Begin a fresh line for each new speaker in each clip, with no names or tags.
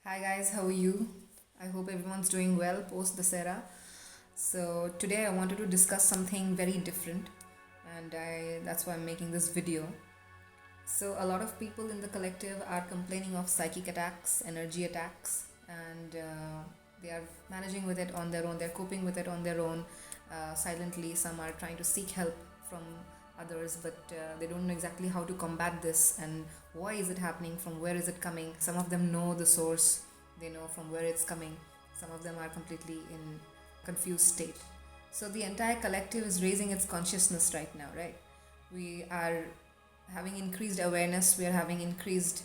Hi guys, how are you? I hope everyone's doing well post Dasera. So today I wanted to discuss something very different, and that's why I'm making this video. So a lot of people in the collective are complaining of psychic attacks, energy attacks, and they are managing with it on their own. They're coping with it on their own silently. Some are trying to seek help from others, but they don't know exactly how to combat this and why is it happening, from where is it coming. Some of them know the source, they know from where it's coming. Some of them are completely in confused state. So the entire collective is raising its consciousness right now, right? We are having increased awareness, we are having increased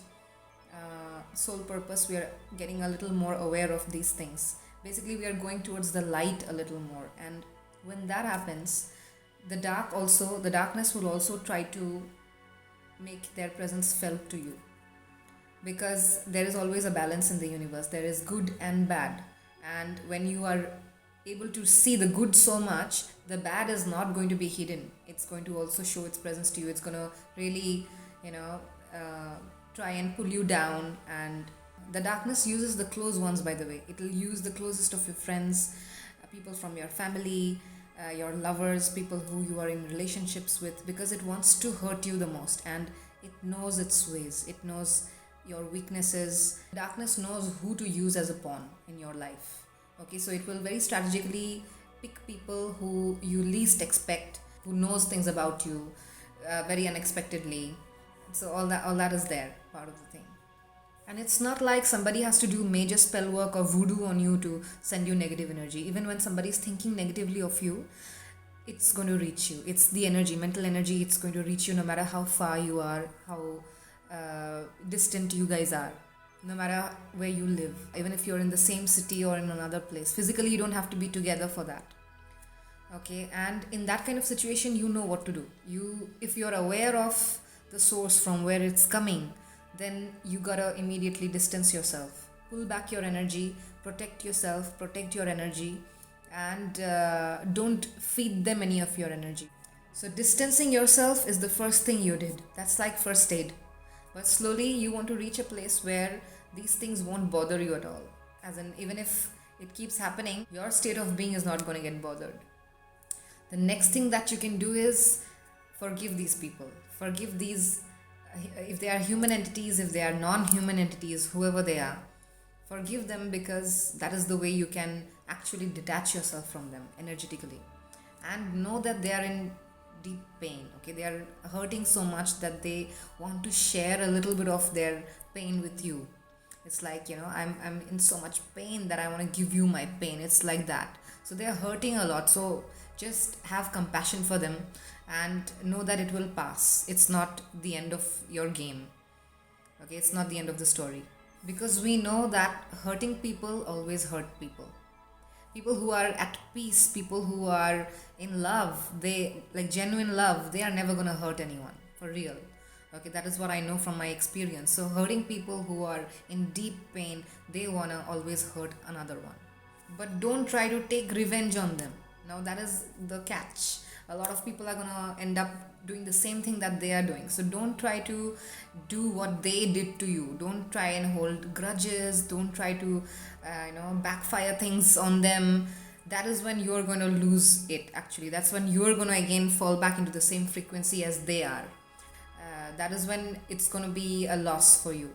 soul purpose, we are getting a little more aware of these things. Basically, we are going towards the light a little more, and when that happens, the darkness will also try to make their presence felt to you, because there is always a balance in the universe. There is good and bad, and when you are able to see the good so much, the bad is not going to be hidden. It's going to also show its presence to you. It's going to really, you know, try and pull you down. And the darkness uses the close ones, by the way. It will use the closest of your friends, people from your family, your lovers, people who you are in relationships with, because it wants to hurt you the most, and it knows its ways. It knows your weaknesses. Darkness knows who to use as a pawn in your life. Okay, so it will very strategically pick people who you least expect, who knows things about you very unexpectedly. So all that is there, part of the thing. And it's not like somebody has to do major spell work or voodoo on you to send you negative energy. Even when somebody is thinking negatively of you, it's going to reach you. It's the energy, mental energy. It's going to reach you no matter how far you are, how distant you guys are, no matter where you live. Even if you're in the same city or in another place, physically you don't have to be together for that. Okay, and in that kind of situation, you know what to do. If you're aware of the source from where it's coming, then you gotta immediately distance yourself, pull back your energy, protect yourself, protect your energy, and don't feed them any of your energy. So distancing yourself is the first thing you did. That's like first aid. But slowly you want to reach a place where these things won't bother you at all. As in, even if it keeps happening, your state of being is not going to get bothered. The next thing that you can do is forgive these people. Forgive these, if they are human entities, if they are non human entities, whoever they are. Forgive them, because that is the way you can actually detach yourself from them energetically. And know that they are in deep pain. Okay, they are hurting so much that they want to share a little bit of their pain with you. It's like, I'm in so much pain that I want to give you my pain. It's like that. So they are hurting a lot. So just have compassion for them and know that it will pass. It's not the end of your game. Okay, it's not the end of the story. Because we know that hurting people always hurt people. People who are at peace, people who are in love, they like genuine love, they are never gonna hurt anyone for real. Okay, that is what I know from my experience. So hurting people who are in deep pain, they wanna always hurt another one. But don't try to take revenge on them. Now that is the catch. A lot of people are gonna end up doing the same thing that they are doing. So don't try to do what they did to you. Don't try and hold grudges. Don't try to backfire things on them. That is when you're going to lose it. Actually, that's when you're going to again fall back into the same frequency as they are. That is when it's going to be a loss for you.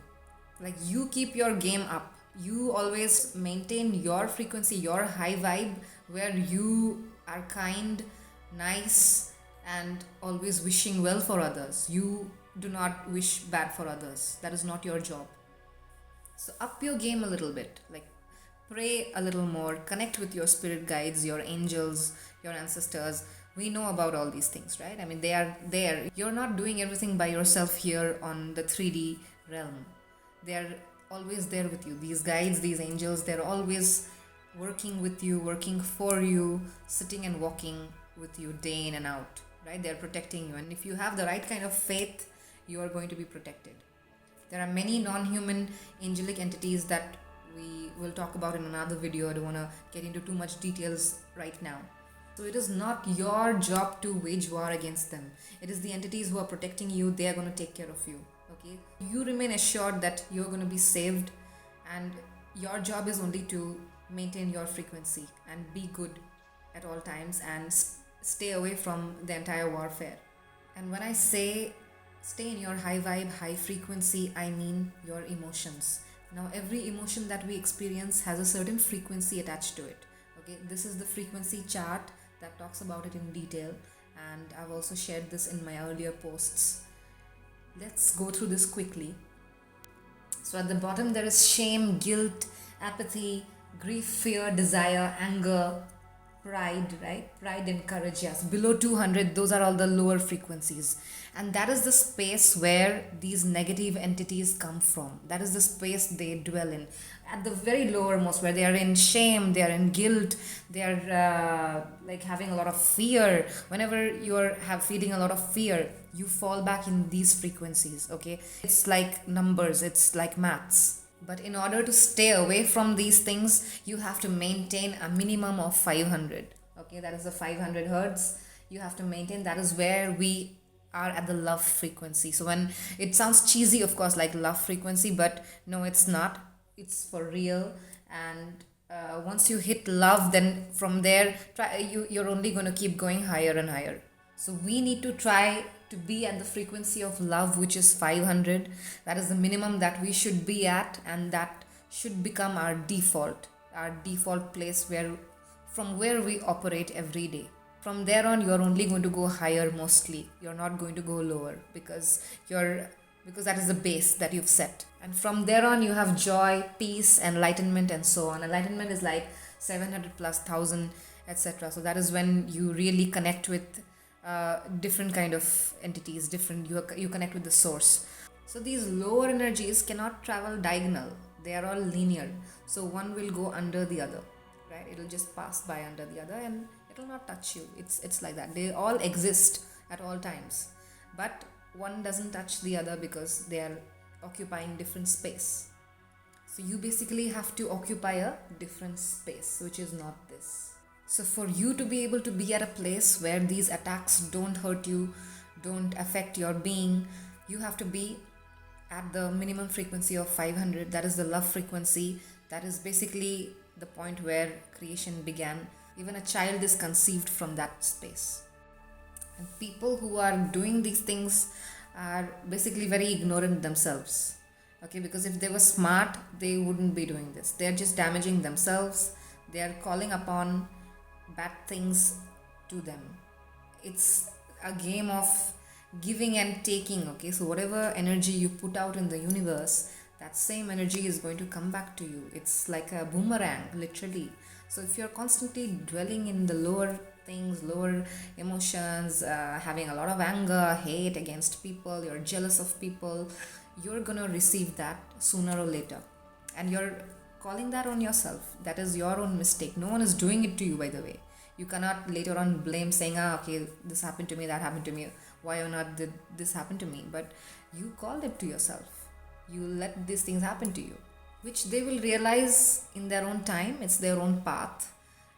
Like, you keep your game up. You always maintain your frequency, your high vibe, where you are kind, nice, and always wishing well for others. You do not wish bad for others. That is not your job. So up your game a little bit. Like, pray a little more, connect with your spirit guides, your angels, your ancestors. We know about all these things, right? I mean, they are there. You're not doing everything by yourself here on the 3D realm. They are always there with you. These guides, these angels, they're always working with you, working for you, sitting and walking with you day in and out, right? They're protecting you. And if you have the right kind of faith, you are going to be protected. There are many non-human angelic entities that we will talk about in another video. I don't want to get into too much details right now. So it is not your job to wage war against them. It is the entities who are protecting you. They are going to take care of you. Okay, you remain assured that you're going to be saved, and Your job is only to maintain your frequency and be good at all times and stay away from the entire warfare. And when I say stay in your high vibe, high frequency, I mean your emotions. Now, every emotion that we experience has a certain frequency attached to it. Okay, this is the frequency chart that talks about it in detail, and I've also shared this in my earlier posts. Let's go through this quickly. So, at the bottom, there is shame, guilt, apathy, grief, fear, desire, anger, pride, right? Pride and courage, yes. Below 200, those are all the lower frequencies. And that is the space where these negative entities come from. That is the space they dwell in. At the very lowermost, where they are in shame, they are in guilt, they are like having a lot of fear. Whenever you are feeling a lot of fear, you fall back in these frequencies, okay? It's like numbers, it's like maths. But in order to stay away from these things, you have to maintain a minimum of 500. Okay, that is the 500 hertz. You have to maintain. That is where we are at the love frequency. So when it sounds cheesy, of course, like love frequency, but no, it's not. It's for real. And once you hit love, then from there, you're only going to keep going higher and higher. So we need to try to be at the frequency of love, which is 500. That is the minimum that we should be at, and that should become our default place from where we operate every day. From there on, you're only going to go higher mostly. You're not going to go lower because that is the base that you've set. And from there on, you have joy, peace, enlightenment, and so on. Enlightenment is like 700 plus 1000, etc. So that is when you really connect with different kind of entities, you connect with the source. So these lower energies cannot travel diagonal, they are all linear. So one will go under the other, right? It'll just pass by under the other and it will not touch you. It's like that. They all exist at all times, but one doesn't touch the other because they are occupying different space. So you basically have to occupy a different space, which is not this. So for you to be able to be at a place where these attacks don't hurt you, don't affect your being, you have to be at the minimum frequency of 500. That is the love frequency. That is basically the point where creation began. Even a child is conceived from that space. And people who are doing these things are basically very ignorant themselves. Okay, because if they were smart, they wouldn't be doing this. They're just damaging themselves. They are calling upon bad things to them. It's a game of giving and taking. Okay, so whatever energy you put out in the universe, that same energy is going to come back to you. It's like a boomerang, literally. So if you're constantly dwelling in the lower things, lower emotions, having a lot of anger, hate against people, you're jealous of people, you're gonna receive that sooner or later, and you're calling that on yourself. That is your own mistake. No one is doing it to you, by the way. You cannot later on blame, saying, okay, this happened to me, that happened to me, why or not did this happen to me? But you called it to yourself. You let these things happen to you, which they will realize in their own time. It's their own path,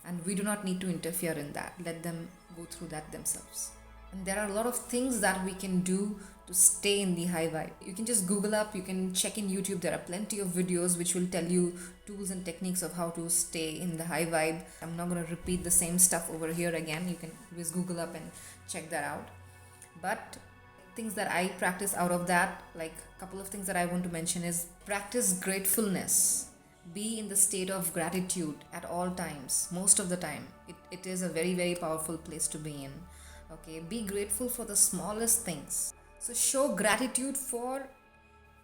and we do not need to interfere in that. Let them go through that themselves. And there are a lot of things that we can do to stay in the high vibe. You can just Google up, you can check in YouTube. There are plenty of videos which will tell you tools and techniques of how to stay in the high vibe. I'm not going to repeat the same stuff over here again. You can always Google up and check that out. But things that I practice out of that, like a couple of things that I want to mention is practice gratefulness. Be in the state of gratitude at all times, most of the time. It is a very, very powerful place to be in. Okay, be grateful for the smallest things. So show gratitude for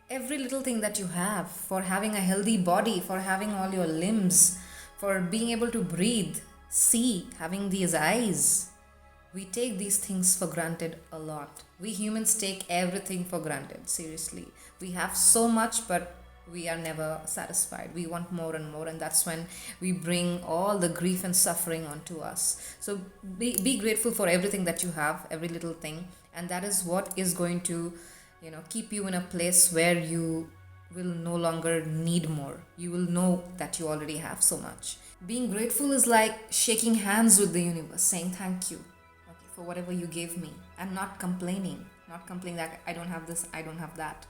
every little thing that you have, for having a healthy body, for having all your limbs, for being able to breathe, see, having these eyes. We take these things for granted a lot. We humans take everything for granted, seriously. We have so much, but we are never satisfied. We want more and more, and that's when we bring all the grief and suffering onto us. So be grateful for everything that you have, every little thing, and that is what is going to keep you in a place where you will no longer need more. You will know that you already have so much. Being grateful is like shaking hands with the universe, saying thank you, okay, for whatever you gave me, and not complaining that I don't have this, I don't have that.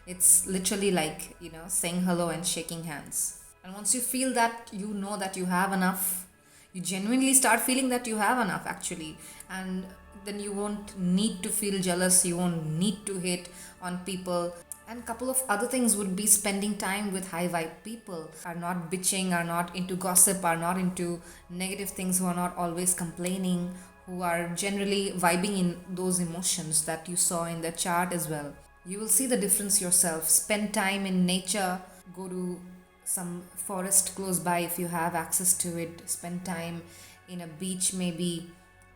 It's literally like saying hello and shaking hands. And once you feel that, you know that you have enough, you genuinely start feeling that you have enough actually. And then you won't need to feel jealous, you won't need to hate on people. And couple of other things would be spending time with high vibe people, are not bitching, are not into gossip, are not into negative things, who are not always complaining, who are generally vibing in those emotions that you saw in the chart as well. You will see the difference yourself. Spend time in nature, go to some forest close by if you have access to it. Spend time in a beach, maybe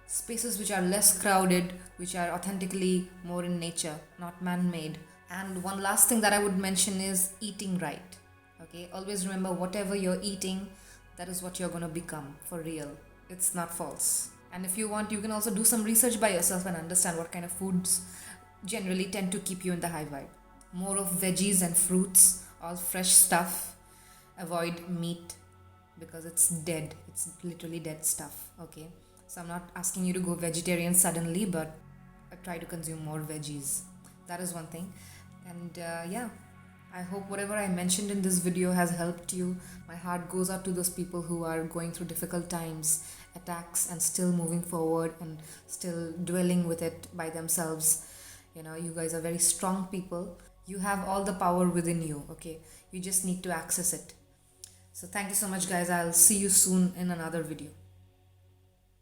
spaces which are less crowded, which are authentically more in nature, not man made. And one last thing that I would mention is eating right. Okay, always remember whatever you're eating, that is what you're going to become for real. It's not false. And if you want, you can also do some research by yourself and understand what kind of foods generally tend to keep you in the high vibe. More of veggies and fruits, all fresh stuff. Avoid meat because it's dead. It's literally dead stuff. Okay, so I'm not asking you to go vegetarian suddenly, but I try to consume more veggies. That is one thing. And yeah, I hope whatever I mentioned in this video has helped you. My heart goes out to those people who are going through difficult times, attacks, and still moving forward and still dwelling with it by themselves. You know, you guys are very strong people. You have all the power within you, okay? You just need to access it. So thank you so much, guys. I'll see you soon in another video.